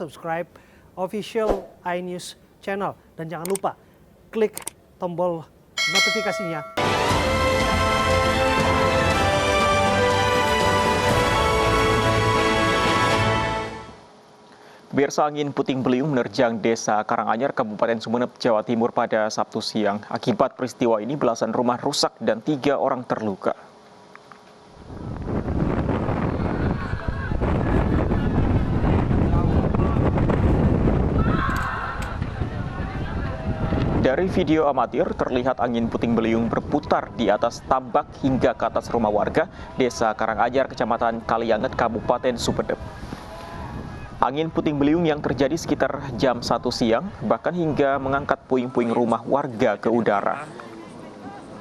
subscribe official iNews channel. Dan jangan lupa klik tombol notifikasinya. Pemirsa, angin puting beliung menerjang Desa Karanganyar, Kabupaten Sumeneb, Jawa Timur pada Sabtu siang. Akibat peristiwa ini, belasan rumah rusak dan 3 orang terluka. Dari video amatir, terlihat angin puting beliung berputar di atas tambak hingga ke atas rumah warga Desa Karanganyar, Kecamatan Kalianget, Kabupaten Sumeneb. Angin puting beliung yang terjadi sekitar jam 1 siang bahkan hingga mengangkat puing-puing rumah warga ke udara.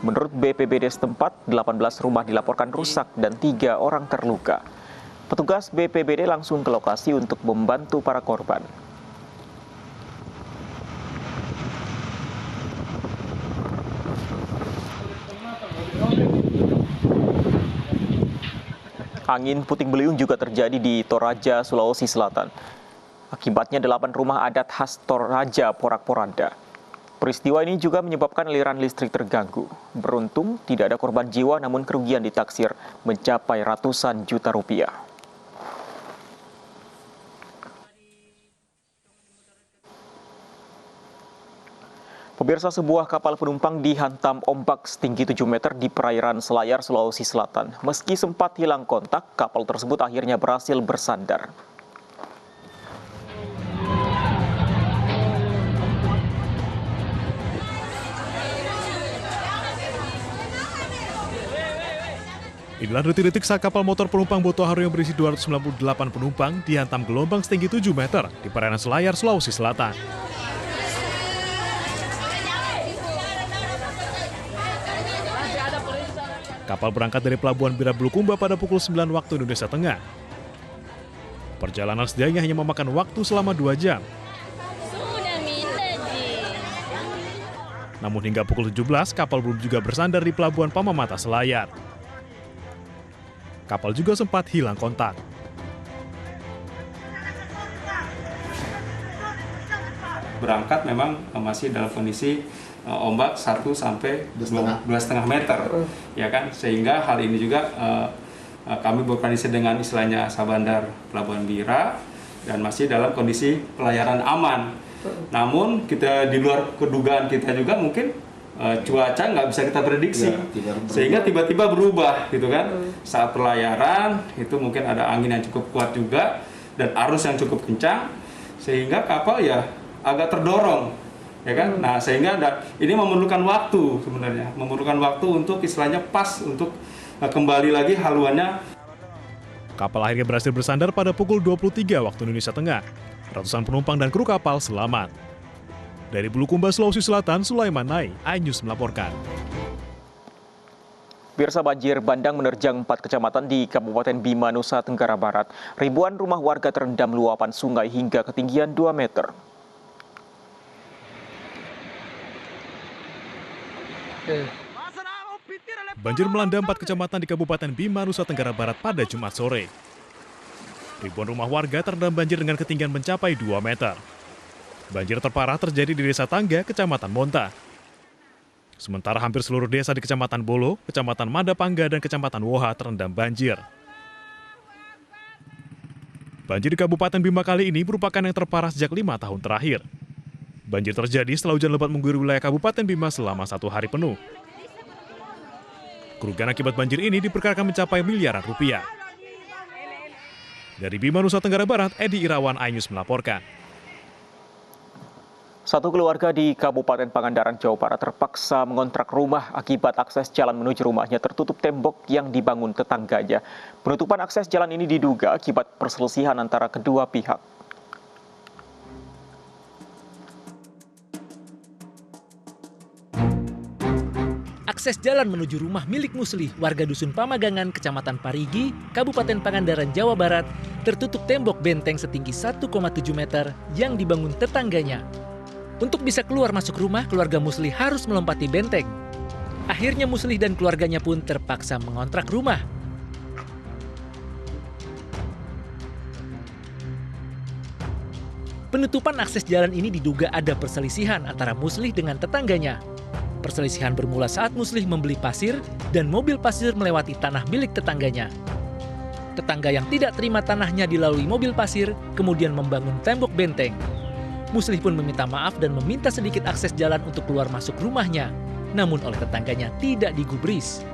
Menurut BPBD setempat, 18 rumah dilaporkan rusak dan 3 orang terluka. Petugas BPBD langsung ke lokasi untuk membantu para korban. Angin puting beliung juga terjadi di Toraja, Sulawesi Selatan. Akibatnya 8 rumah adat khas Toraja porak-poranda. Peristiwa ini juga menyebabkan aliran listrik terganggu. Beruntung tidak ada korban jiwa, namun kerugian ditaksir mencapai ratusan juta rupiah. Pemirsa, sebuah kapal penumpang dihantam ombak setinggi 7 meter di perairan Selayar, Sulawesi Selatan. Meski sempat hilang kontak, kapal tersebut akhirnya berhasil bersandar. Inilah detik-detik saat kapal motor penumpang Boto Haru yang berisi 298 penumpang dihantam gelombang setinggi 7 meter di perairan Selayar, Sulawesi Selatan. Kapal berangkat dari Pelabuhan Birabulukumba pada pukul 9 waktu Indonesia Tengah. Perjalanan sedianya hanya memakan waktu selama 2 jam. Namun hingga pukul 17, kapal belum juga bersandar di Pelabuhan Pamamata, Selayar. Kapal juga sempat hilang kontak. Berangkat memang masih dalam kondisi ombak 1 sampai 2,5 meter, ya kan, sehingga hal ini juga kami berkoordinasi dengan istilahnya Sabandar Pelabuhan Bira dan masih dalam kondisi pelayaran aman. Namun kita di luar kedugaan kita juga mungkin cuaca nggak bisa kita prediksi, sehingga tiba-tiba berubah gitu kan. Saat pelayaran itu mungkin ada angin yang cukup kuat juga dan arus yang cukup kencang, sehingga kapal ya agak terdorong, ya kan. Nah, sehingga ini memerlukan waktu sebenarnya, memerlukan waktu untuk istilahnya pas untuk kembali lagi haluannya. Kapal akhirnya berhasil bersandar pada pukul 23 waktu Indonesia Tengah. Ratusan penumpang dan kru kapal selamat. Dari Bulukumba, Sulawesi Selatan, Sulaiman Nai, iNews melaporkan. Pemirsa, banjir bandang menerjang 4 kecamatan di Kabupaten Bima, Nusa Tenggara Barat. Ribuan rumah warga terendam luapan sungai hingga ketinggian 2 meter. Banjir melanda 4 kecamatan di Kabupaten Bima, Nusa Tenggara Barat pada Jumat sore. Ribuan rumah warga terendam banjir dengan ketinggian mencapai 2 meter. Banjir terparah terjadi di Desa Tangga, Kecamatan Monta. Sementara hampir seluruh desa di Kecamatan Bolo, Kecamatan Madapangga, dan Kecamatan Woha terendam banjir. Banjir di Kabupaten Bima kali ini merupakan yang terparah sejak 5 tahun terakhir. Banjir terjadi setelah hujan lebat mengguyur wilayah Kabupaten Bima selama 1 hari penuh. Kerugian akibat banjir ini diperkirakan mencapai miliaran rupiah. Dari Bima, Nusa Tenggara Barat, Edi Irawan, iNews melaporkan. Satu keluarga di Kabupaten Pangandaran, Jawa Barat terpaksa mengontrak rumah akibat akses jalan menuju rumahnya tertutup tembok yang dibangun tetangganya. Penutupan akses jalan ini diduga akibat perselisihan antara kedua pihak. Akses jalan menuju rumah milik Muslih, warga Dusun Pamagangan, Kecamatan Parigi, Kabupaten Pangandaran, Jawa Barat, tertutup tembok benteng setinggi 1,7 meter yang dibangun tetangganya. Untuk bisa keluar masuk rumah, keluarga Muslih harus melompati benteng. Akhirnya Muslih dan keluarganya pun terpaksa mengontrak rumah. Penutupan akses jalan ini diduga ada perselisihan antara Muslih dengan tetangganya. Perselisihan bermula saat Muslih membeli pasir dan mobil pasir melewati tanah milik tetangganya. Tetangga yang tidak terima tanahnya dilalui mobil pasir, kemudian membangun tembok benteng. Muslih pun meminta maaf dan meminta sedikit akses jalan untuk keluar masuk rumahnya. Namun oleh tetangganya tidak digubris.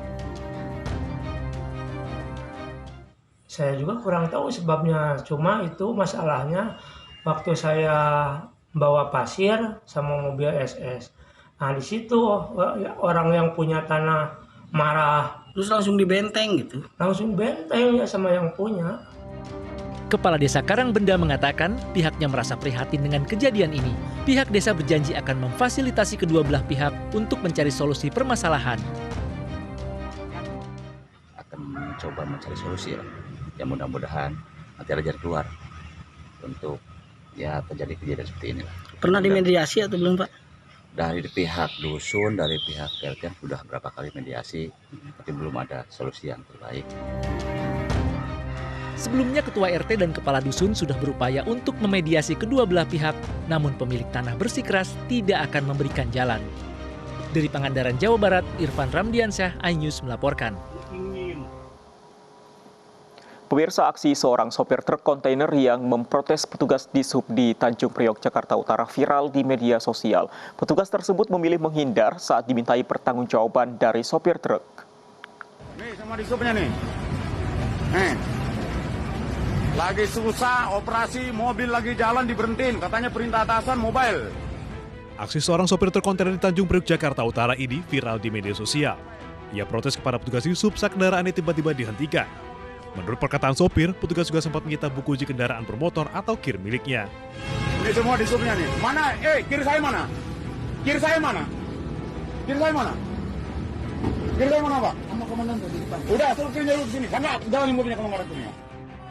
Saya juga kurang tahu sebabnya, cuma itu masalahnya waktu saya bawa pasir sama mobil SS. Nah di situ orang yang punya tanah marah. Terus langsung dibenteng gitu? Langsung benteng ya sama yang punya. Kepala Desa Karangbenda mengatakan pihaknya merasa prihatin dengan kejadian ini. Pihak desa berjanji akan memfasilitasi kedua belah pihak untuk mencari solusi permasalahan. Akan mencoba mencari solusi ya. Ya mudah-mudahan nanti ada jalan keluar untuk ya terjadi kejadian seperti ini. Pernah dimediasi atau belum, Pak? Dari pihak dusun, dari pihak RT sudah berapa kali mediasi, tapi belum ada solusi yang terbaik. Sebelumnya Ketua RT dan Kepala Dusun sudah berupaya untuk memediasi kedua belah pihak, namun pemilik tanah bersikeras tidak akan memberikan jalan. Dari Pangandaran, Jawa Barat, Irfan Ramdiansyah, iNews melaporkan. Pemirsa, aksi seorang sopir truk kontainer yang memprotes petugas Dishub di Tanjung Priok, Jakarta Utara viral di media sosial. Petugas tersebut memilih menghindar saat dimintai pertanggungjawaban dari sopir truk. Nih sama Dishubnya nih. Lagi susah operasi, mobil lagi jalan diberhentiin, katanya perintah atasan mobile. Aksi seorang sopir truk kontainer di Tanjung Priok, Jakarta Utara ini viral di media sosial. Ia protes kepada petugas Dishub saat kendaraannya tiba-tiba dihentikan. Menurut perkataan sopir, petugas juga sempat menyita buku uji kendaraan bermotor atau KIR miliknya. Ini semua Dishubnya nih. Mana? KIR saya mana? KIR saya mana? KIR saya mana? KIR saya mana, Pak? Sama komandan tadi. Udah, suruh KIR-nya dulu sini. Karena jangan mobilnya kalau nggak ada KIR-nya.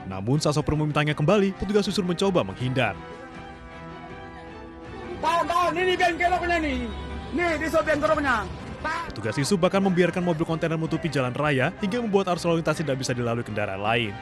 Namun saat sopir memintanya kembali, petugas justru mencoba menghindar. Tahan, ini bengkeloknya nih. Nih, Dishub bengkeloknya. Petugas Dishub bahkan membiarkan mobil kontainer menutupi jalan raya hingga membuat arus lalu lintas tidak bisa dilalui kendaraan lain.